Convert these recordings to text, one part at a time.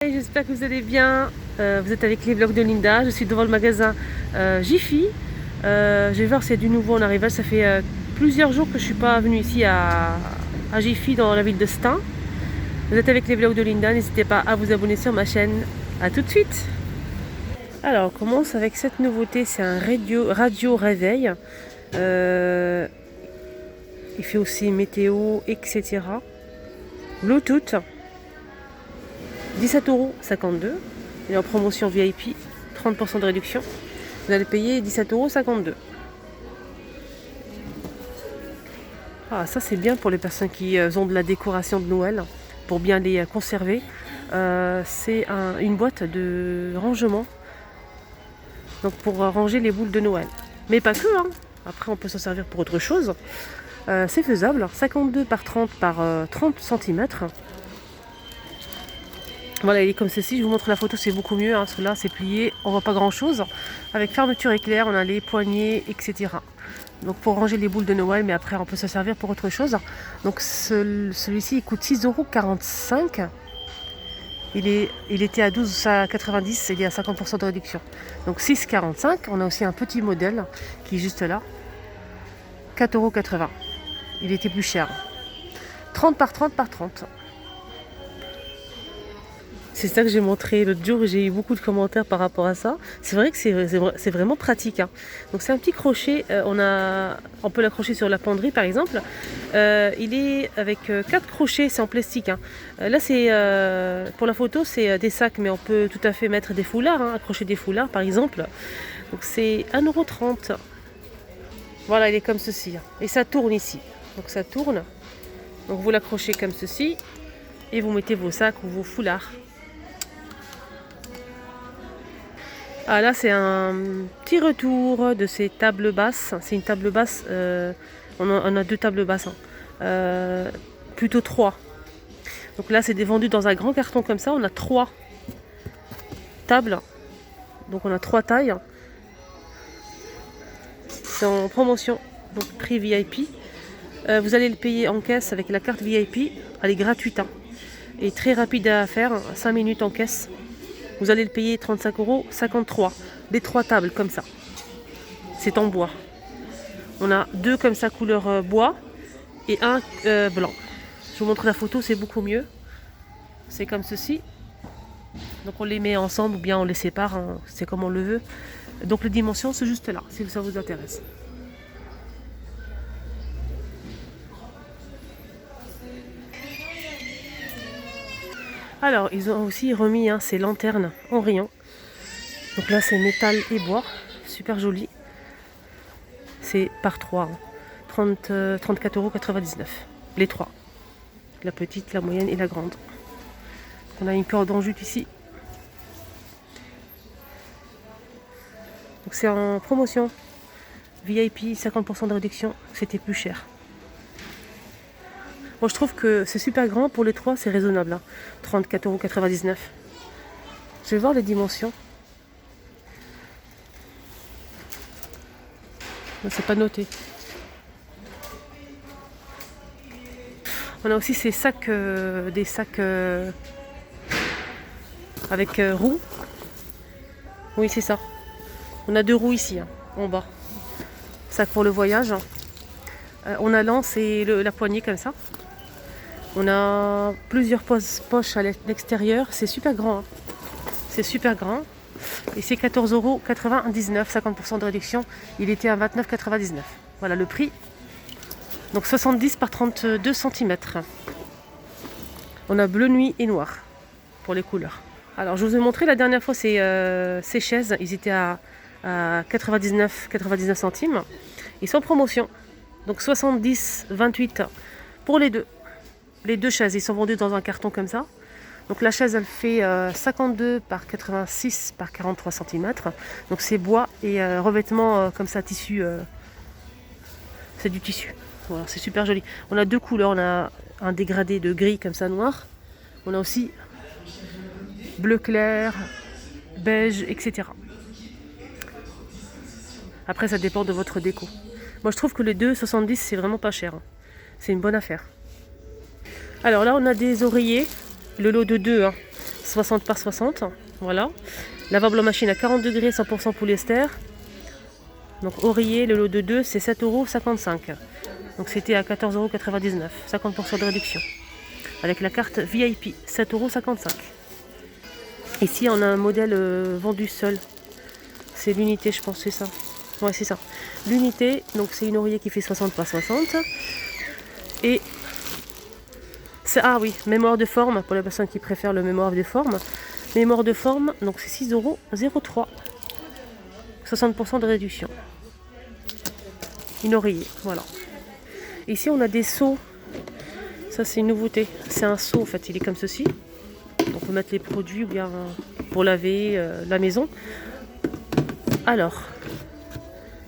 J'espère que vous allez bien. Vous êtes avec les vlogs de Linda. Je suis devant le magasin Jiffy. Je vais voir s'il y a du nouveau en arrivage. Ça fait plusieurs jours que je ne suis pas venue ici à Jiffy dans la ville de Stein. Vous êtes avec les vlogs de Linda. N'hésitez pas à vous abonner sur ma chaîne. A tout de suite. Alors on commence avec cette nouveauté. C'est un radio réveil. Il fait aussi météo, etc. Bluetooth. 17,52 €. Et en promotion VIP, 30% de réduction. Vous allez payer 17,52 €. Ah, ça c'est bien pour les personnes qui ont de la décoration de Noël, pour bien les conserver. C'est une boîte de rangement, donc pour ranger les boules de Noël. Mais pas que, hein. Après on peut s'en servir pour autre chose. C'est faisable, 52 par 30 par 30 cm. Voilà, il est comme ceci, je vous montre la photo, c'est beaucoup mieux, hein, parce que là c'est plié, on voit pas grand chose. Avec fermeture éclair, on a les poignées, etc. Donc pour ranger les boules de Noël, mais après on peut se servir pour autre chose. Donc celui-ci il coûte 6,45 €. Il était à 12,90 €, il est à 50% de réduction. Donc 6,45 €. On a aussi un petit modèle qui est juste là, 4,80 €. Il était plus cher. 30 par 30 par 30. C'est ça que j'ai montré l'autre jour et j'ai eu beaucoup de commentaires par rapport à ça. C'est vrai que c'est vraiment pratique, hein. Donc c'est un petit crochet, on peut l'accrocher sur la penderie par exemple. Il est avec 4 crochets, c'est en plastique, hein. Là c'est pour la photo c'est des sacs, mais on peut tout à fait mettre des foulards, hein, accrocher des foulards par exemple. Donc c'est 1,30 €. Voilà, il est comme ceci, hein. Et ça tourne ici. Donc ça tourne. Donc vous l'accrochez comme ceci et vous mettez vos sacs ou vos foulards. Ah là c'est un petit retour de ces tables basses. C'est une table basse, on a 2 tables basses, hein. Plutôt 3. Donc là c'est vendu dans un grand carton comme ça, on a 3 tables. Donc on a 3 tailles. C'est en promotion, donc prix VIP. Vous allez le payer en caisse avec la carte VIP, elle est gratuite, hein. Et très rapide à faire, 5 minutes en caisse. Vous allez le payer 35,53 €. Les 3 tables comme ça. C'est en bois. On a 2 comme ça couleur bois et un blanc. Je vous montre la photo, c'est beaucoup mieux. C'est comme ceci. Donc on les met ensemble ou bien on les sépare, hein, c'est comme on le veut. Donc les dimensions c'est juste là, si ça vous intéresse. Alors, ils ont aussi remis ces lanternes en rayon. Donc là, c'est métal et bois. Super joli. C'est par 3. 34,99 €. Les 3. La petite, la moyenne et la grande. On a une corde en jute ici. Donc c'est en promotion. VIP, 50% de réduction. C'était plus cher. Moi je trouve que c'est super grand, pour les 3 c'est raisonnable, hein. 34,99 €. Je vais voir les dimensions. C'est pas noté. On a aussi ces sacs, des sacs avec roues. Oui c'est ça. On a 2 roues ici, hein, en bas. Sac pour le voyage. On a l'anse et la poignée comme ça. On a plusieurs poches à l'extérieur. C'est super grand, hein. C'est super grand. Et c'est 14,99 €, 50% de réduction. Il était à 29,99 €. Voilà le prix. Donc 70 par 32 cm. On a bleu nuit et noir pour les couleurs. Alors je vous ai montré la dernière fois ces chaises. Ils étaient à 99 centimes. Ils sont en promotion. Donc 70,28 € pour les deux. Les 2 chaises, ils sont vendus dans un carton comme ça. Donc la chaise, elle fait 52 par 86 par 43 cm. Donc c'est bois et revêtement comme ça, tissu. C'est du tissu. Voilà, c'est super joli. On a 2 couleurs. On a un dégradé de gris comme ça, noir. On a aussi bleu clair, beige, etc. Après, ça dépend de votre déco. Moi, je trouve que les 2,70 c'est vraiment pas cher, hein. C'est une bonne affaire. Alors là, on a des oreillers. Le lot de 2, hein. 60 par 60. Voilà. Lavable en machine à 40 degrés, 100% polyester. Donc oreiller, le lot de 2, c'est 7,55 €. Donc c'était à 14,99 €, 50% de réduction. Avec la carte VIP, 7,55 €. Ici, on a un modèle vendu seul. C'est l'unité, je pense, c'est ça. Ouais, c'est ça. L'unité, donc c'est une oreiller qui fait 60 par 60. Et c'est, ah oui, mémoire de forme, pour les personnes qui préfèrent le mémoire de forme. Mémoire de forme, donc c'est 6,03 €. 60% de réduction. Une oreiller, voilà. Ici, on a des seaux. Ça, c'est une nouveauté. C'est un seau, en fait, il est comme ceci. On peut mettre les produits ou bien pour laver la maison. Alors,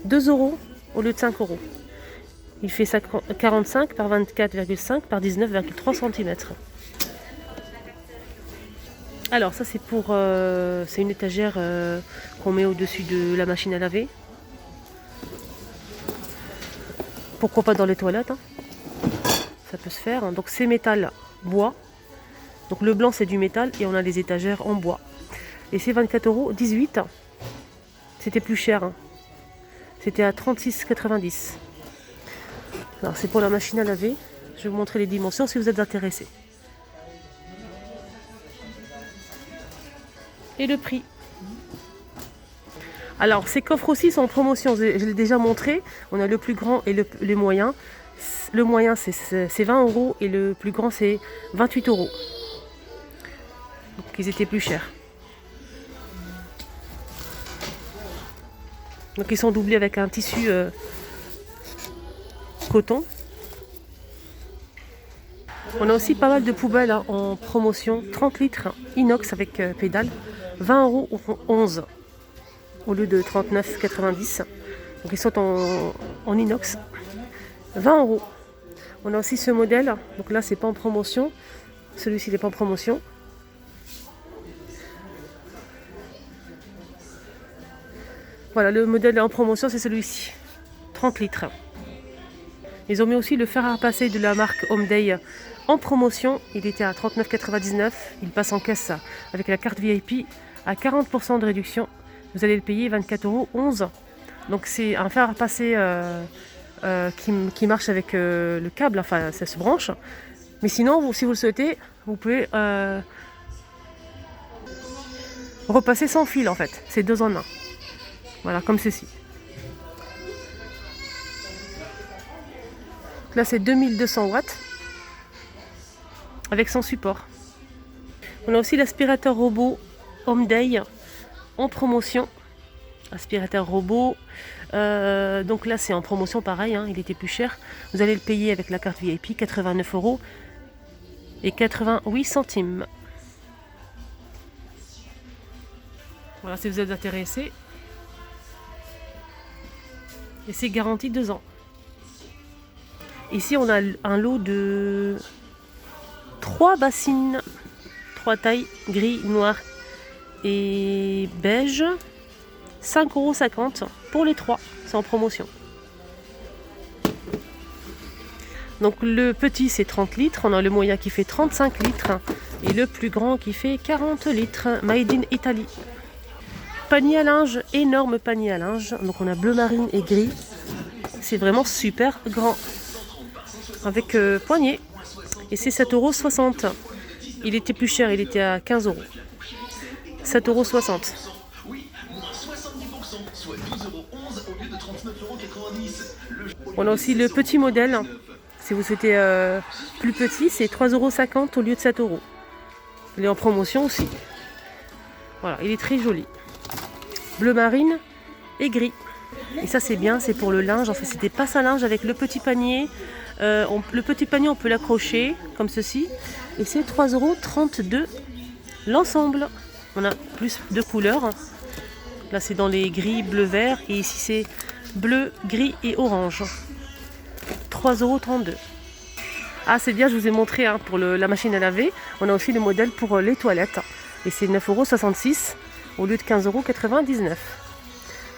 2 € au lieu de 5 €. Il fait 45 par 24,5 par 19,3 cm. Alors, ça, c'est pour... c'est une étagère qu'on met au-dessus de la machine à laver. Pourquoi pas dans les toilettes, hein. Ça peut se faire. Hein. Donc, c'est métal bois. Donc, le blanc, c'est du métal et on a les étagères en bois. Et c'est 24,18 €. C'était plus cher. Hein. C'était à 36,90 €. Alors, c'est pour la machine à laver. Je vais vous montrer les dimensions si vous êtes intéressés. Et le prix. Alors, ces coffres aussi sont en promotion. Je l'ai déjà montré. On a le plus grand et le moyen. Le moyen, c'est 20 € et le plus grand, c'est 28 €. Donc, ils étaient plus chers. Donc, ils sont doublés avec un tissu coton. On a aussi pas mal de poubelles hein, en promotion. 30 litres inox avec pédale. 20 € ou 11 au lieu de 39,90 €. Donc ils sont en inox. 20 €. On a aussi ce modèle. Donc là, c'est pas en promotion. Celui-ci n'est pas en promotion. Voilà, le modèle en promotion, c'est celui-ci. 30 litres. Ils ont mis aussi le fer à repasser de la marque Homeday en promotion. Il était à 39,99 €. Il passe en caisse avec la carte VIP à 40% de réduction. Vous allez le payer 24,11 €. Donc c'est un fer à repasser qui marche avec le câble, enfin ça se branche. Mais sinon, si vous le souhaitez, vous pouvez repasser sans fil en fait. C'est 2 en 1. Voilà, comme ceci. Là, c'est 2200 watts avec son support. On a aussi l'aspirateur robot Homeday en promotion. Aspirateur robot. Donc là, c'est en promotion pareil. Hein, il était plus cher. Vous allez le payer avec la carte VIP, 89 € et 88 centimes. Voilà, si vous êtes intéressé. Et c'est garanti 2 ans. Ici, on a un lot de 3 bassines, 3 tailles, gris, noir et beige. 5,50 € pour les 3, c'est en promotion. Donc le petit c'est 30 litres, on a le moyen qui fait 35 litres et le plus grand qui fait 40 litres, made in Italy. Panier à linge, énorme panier à linge, donc on a bleu marine et gris, c'est vraiment super grand, avec poignée, et c'est 7,60 €. Il était plus cher, il était à 15 €. 7,60 €. On a aussi le petit modèle. Si vous souhaitez plus petit, c'est 3,50 € au lieu de 7 €. Il est en promotion aussi. Voilà, il est très joli. Bleu marine et gris. Et ça c'est bien, c'est pour le linge. En fait, c'est des passes à linge avec le petit panier. Le petit panier, on peut l'accrocher comme ceci. Et c'est 3,32 € l'ensemble. On a plus de couleurs. Là, c'est dans les gris, bleu, vert. Et ici, c'est bleu, gris et orange. 3,32 €. Ah, c'est bien, je vous ai montré hein, pour la machine à laver. On a aussi le modèle pour les toilettes. Et c'est 9,66 € au lieu de 15,99 €.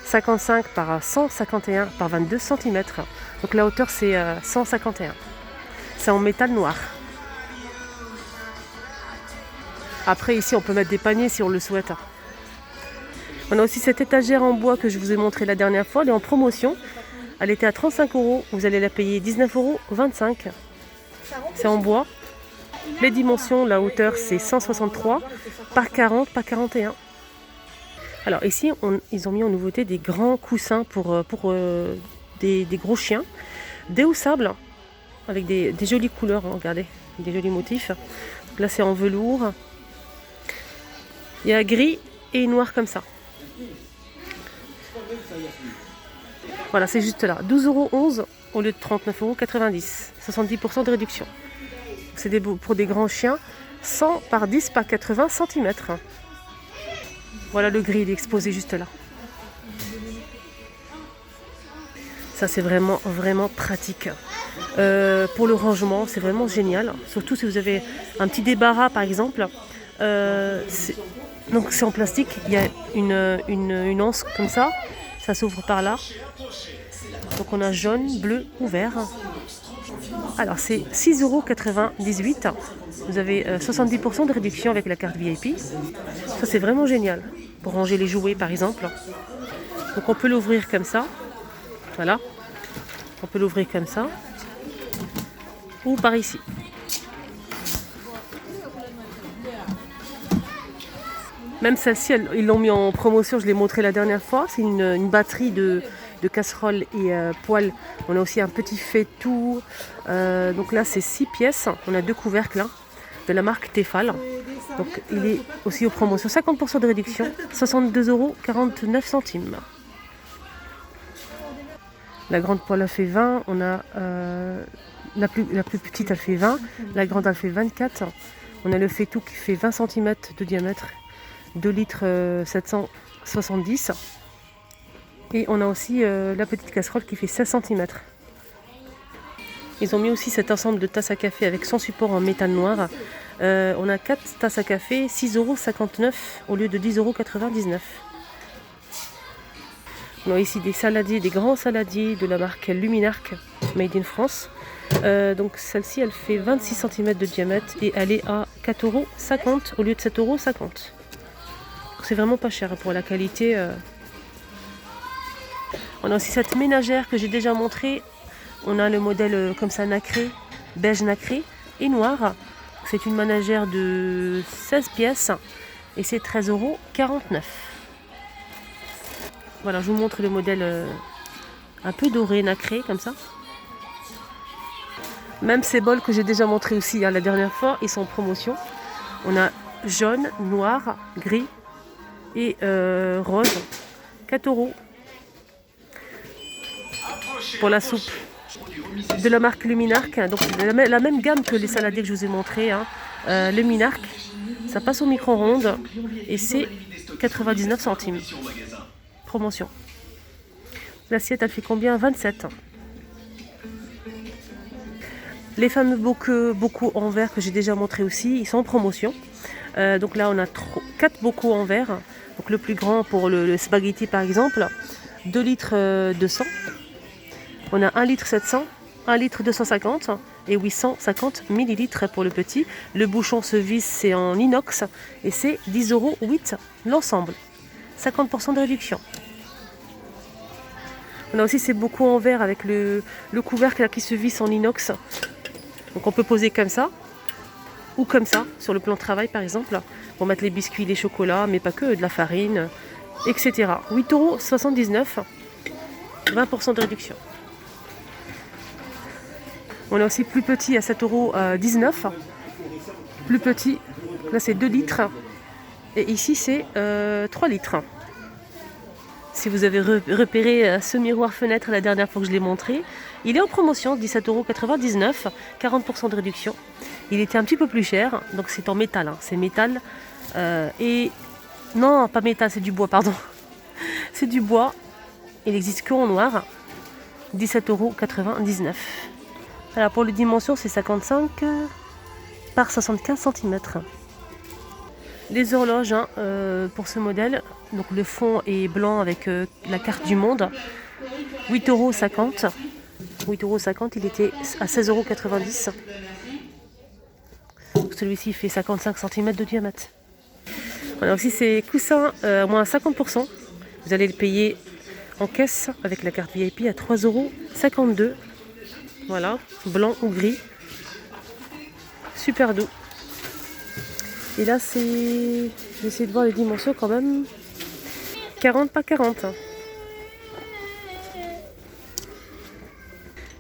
55 par 151 par 22 cm. Donc la hauteur, c'est 151. C'est en métal noir. Après ici on peut mettre des paniers si on le souhaite. On a aussi cette étagère en bois que je vous ai montré la dernière fois, elle est en promotion. Elle était à 35 €, vous allez la payer 19,25 €. C'est en bois. Les dimensions, la hauteur c'est 163 par 40 par 41. Alors ici, ils ont mis en nouveauté des grands coussins pour des gros chiens. Des au sable, avec des jolies couleurs, hein, regardez, des jolis motifs. Donc là c'est en velours. Il y a gris et noir comme ça. Voilà, c'est juste là. 12,11 € au lieu de 39,90 €. 70% de réduction. C'est pour des grands chiens, 100 par 10 par 80 cm. Voilà le gris, il est exposé juste là. Ça c'est vraiment pratique. Pour le rangement, c'est vraiment génial. Surtout si vous avez un petit débarras par exemple. Donc c'est en plastique, il y a une anse comme ça. Ça s'ouvre par là. Donc on a jaune, bleu ou vert. Alors c'est 6,98 €. Vous avez 70% de réduction avec la carte VIP. Ça c'est vraiment génial. Pour ranger les jouets par exemple. Donc on peut l'ouvrir comme ça. Voilà. On peut l'ouvrir comme ça. Ou par ici. Même celle-ci, ils l'ont mis en promotion, je l'ai montré la dernière fois. C'est une batterie de casseroles et poêles. On a aussi un petit faitout. Donc là, c'est 6 pièces. On a 2 couvercles là, de la marque Tefal. Donc il est aussi en promotion. 50% de réduction. 62,49 €. La grande poêle, elle fait 20. On a la plus petite, elle fait 20. La grande, elle fait 24. On a le faitout qui fait 20 cm de diamètre. 2 litres 770. Et on a aussi la petite casserole qui fait 16 cm. Ils ont mis aussi cet ensemble de tasses à café avec son support en métal noir. On a 4 tasses à café, 6,59 € au lieu de 10,99 €. On a ici des saladiers, des grands saladiers de la marque Luminarc, made in France. Donc celle-ci, elle fait 26 cm de diamètre et elle est à 4,50 € au lieu de 7,50 €. C'est vraiment pas cher pour la qualité. On a aussi cette ménagère que j'ai déjà montrée. On a le modèle comme ça nacré, beige nacré et noir. C'est une ménagère de 16 pièces et c'est 13,49 €. Voilà, je vous montre le modèle un peu doré, nacré comme ça. Même ces bols que j'ai déjà montré aussi la dernière fois, ils sont en promotion. On a jaune, noir, gris et rose, 4 €. Pour la soupe de la marque Luminarc, donc la même gamme que les saladiers que je vous ai montré, hein. Luminarc, ça passe au micro-ondes et c'est 99 centimes. Promotion. L'assiette, elle fait combien? 27. Les fameux bocaux en verre que j'ai déjà montré aussi, ils sont en promotion. Donc là, on a 4 bocaux en verre. Donc le plus grand pour le spaghetti par exemple, 2 litres 200. On a 1 litre 700, 1 litre 250 et 850 millilitres pour le petit. Le bouchon se visse, c'est en inox et c'est 10,08 € l'ensemble. 50% de réduction. On a aussi ces bocaux en verre avec le couvercle qui se visse en inox. Donc on peut poser comme ça ou comme ça sur le plan de travail par exemple pour mettre les biscuits, les chocolats, mais pas que, de la farine, etc. 8,79 €, 20% de réduction. On a aussi plus petit à 7,19 €. Plus petit, là c'est 2 litres et ici c'est 3 litres. Si vous avez repéré ce miroir fenêtre la dernière fois que je l'ai montré, il est en promotion, 17,99 €, 40% de réduction. Il était un petit peu plus cher, donc c'est en métal, hein. C'est métal et... Non, pas métal, c'est du bois, pardon. C'est du bois, il n'existe qu'en noir, 17,99 €. Alors pour les dimensions, c'est 55 par 75 cm. Les horloges, hein, pour ce modèle, donc le fond est blanc avec la carte du monde, 8,50 €. 8,50 €, il était à 16,90 €. Celui-ci fait 55 cm de diamètre. Alors aussi ces coussins moins 50%. Vous allez le payer en caisse avec la carte VIP à 3,52 €. Voilà, blanc ou gris. Super doux. Et là c'est... Je vais essayer de voir les dimensions quand même. 40 par 40.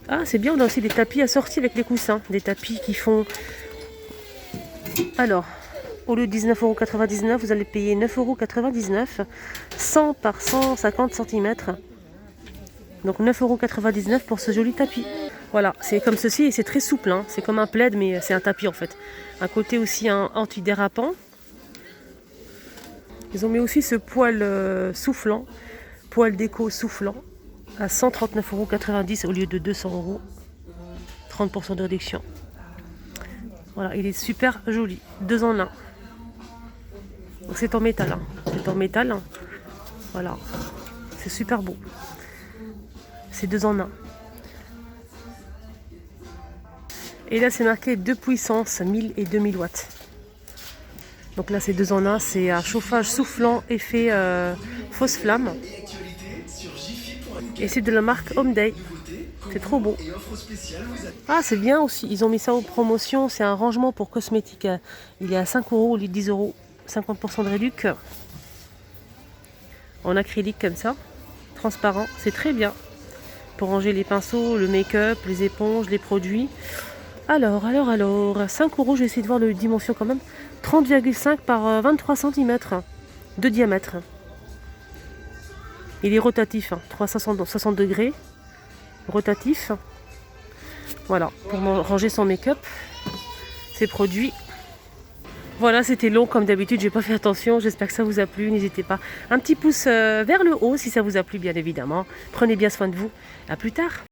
Ah c'est bien, on a aussi des tapis assortis avec les coussins. Des tapis qui font... Alors, au lieu de 19,99 €, vous allez payer 9,99 €. 100 par 150 cm. Donc 9,99 € pour ce joli tapis. Voilà, c'est comme ceci et c'est très souple. Hein. C'est comme un plaid mais c'est un tapis en fait. Un côté aussi antidérapant. Ils ont mis aussi ce poil soufflant, poil déco soufflant, à 139,90 € au lieu de 200 €. 30% de réduction. Voilà, il est super joli. 2 en 1. Donc c'est en métal. Hein. C'est en métal. Hein. Voilà. C'est super beau. C'est 2 en 1. Et là c'est marqué 2 puissance, 1000 et 2000 watts. Donc là c'est 2 en 1. C'est un chauffage soufflant effet fausse flamme. Et c'est de la marque Homeday. C'est trop beau. Ah, c'est bien aussi. Ils ont mis ça en promotion. C'est un rangement pour cosmétiques. Il est à 5 € au lieu de 10 €. 50% de réduc. En acrylique comme ça. Transparent. C'est très bien. Pour ranger les pinceaux, le make-up, les éponges, les produits. Alors. 5 €. Je vais essayer de voir les dimensions quand même. 30,5 par 23 cm de diamètre. Il est rotatif. 360 degrés. Rotatif. Voilà, pour ranger son make-up, ses produits. Voilà, c'était long comme d'habitude, j'ai pas fait attention, j'espère que ça vous a plu, n'hésitez pas. Un petit pouce vers le haut si ça vous a plu bien évidemment. Prenez bien soin de vous, à plus tard.